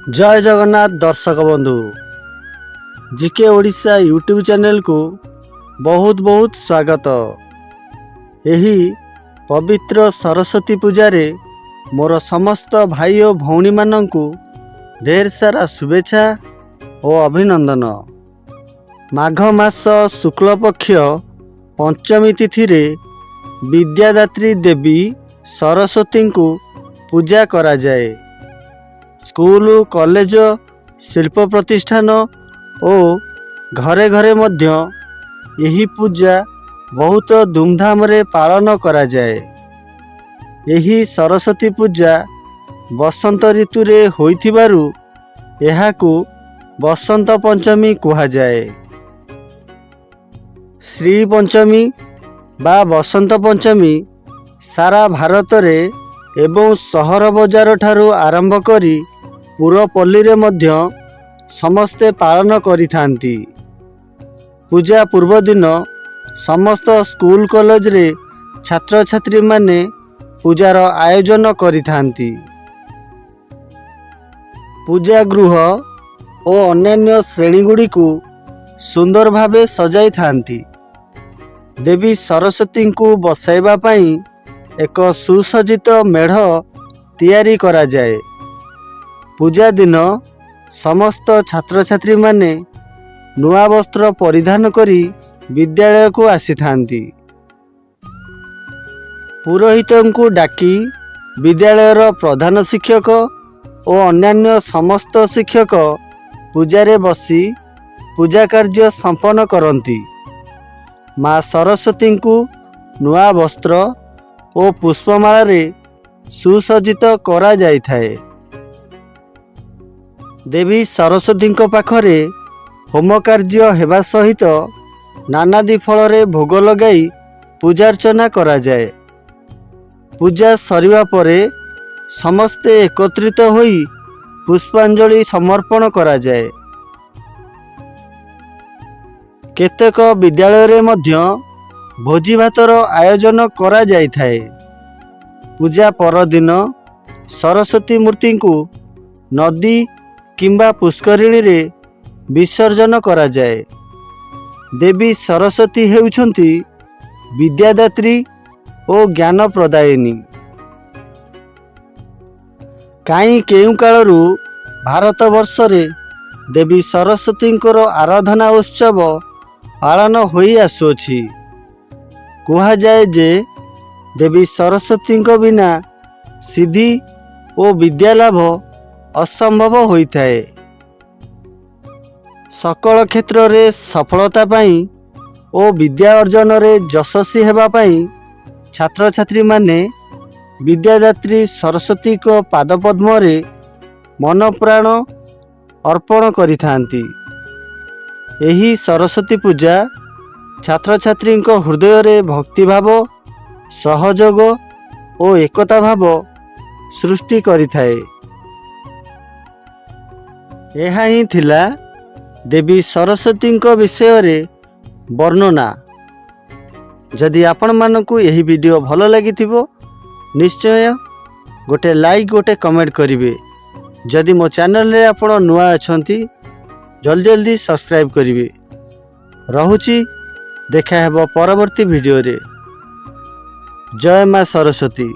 जय जगन्नाथ दर्शक बंधु जीके ओडिशा यूट्यूब चैनल को बहुत बहुत स्वागत। यही पवित्र सरस्वती पूजा रे मोर समस्त भाई और भौणी माननकु ढेर सारा शुभेच्छा और अभिनंदन। माघ मास शुक्ल पक्ष पंचमी तिथि रे विद्यादात्री देवी सरस्वती को पूजा करा जाए। स्कूल कॉलेज शिल्प प्रतिष्ठान और घरे घरे मध्य यही पूजा बहुत धूमधाम रे पालन करा जाए। यही सरस्वती पूजा बसंत ऋतु रे होइथिबारु एहाकू बसंत पंचमी कहा जाए। श्री पंचमी बा बसंत पंचमी सारा भारत रे एवं सहर बजार ठारू आरंभ करी पुरपल्ली रे मध्य समस्ते पालन करिथांती। पूजा पूर्व दिन समस्त स्कूल कॉलेज रे छात्र छात्री माने पूजार आयोजन करिथांती। पूजा गृह और अन्यान्य श्रेणी गुड़ी को सुंदर भावे सजाई थांती। देवी सरस्वती को बसाइबा पाई एक सुसज्जित मेढ़ तैयारी करा जाए। पूजा दिन समस्त छात्र छात्री माने नुआ वस्त्र परिधान करी विद्यालय को आसी थांती। पुरोहितों को डाकी विद्यालयर प्रधान शिक्षक और अन्यान्य समस्त शिक्षक पूजारे बसी पूजा कार्य संपन्न करती। माँ सरस्वती को नुआ वस्त्र और पुष्पमाला रे सुसज्जित करा जाई थाए। देवी सरस्वती पाखरे होम कार्य हेबा सहित नानादि फल रे भोग लगाई पूजार्चना करा जाए। पूजा सरिवा परे समस्ते एकत्रित होई पुष्पांजलि समर्पण करा जाए। केतेक विद्यालय रे मध्य भोजी भातर आयोजन करा जाई थाए। पूजा पर दिन सरस्वती मूर्ति को नदी किंबा पुष्करिणी रे विसर्जन करा जाए। देवी सरस्वती हेउछंती विद्यादात्री और ज्ञान प्रदायिनी। काई केउ कालरू भारत वर्ष रे देवी सरस्वती आराधना उत्सव पालन होई आसुछि। कहा जाए जे देवी सरस्वती बिना सिद्धि और विद्यालाभ असंभव होइथाए। सकल क्षेत्र रे सफलता पाई और विद्या अर्जन रे यशस्वी हेबा पाई छात्र छात्री माने विद्यादात्री सरस्वती को पादपद्म रे मन प्राण अर्पण करिथांती। एही सरस्वती पूजा छात्र छात्री हृदय रे भक्तिभाव सहयोग और एकता भाव सृष्टि करिथाए। यह ही थिला देवी सरस्वती विषय रे वर्णना। जदि आपण मानकु यही वीडियो भल लगी निश्चय गोटे लाइक गोटे कमेंट करिवे। जदि मो चैनल रे आपण नुआ अछंती जल्दी जल्दी सब्सक्राइब करिवे। रहुची देखा हेबो परवर्ती वीडियो रे। जय मां सरस्वती।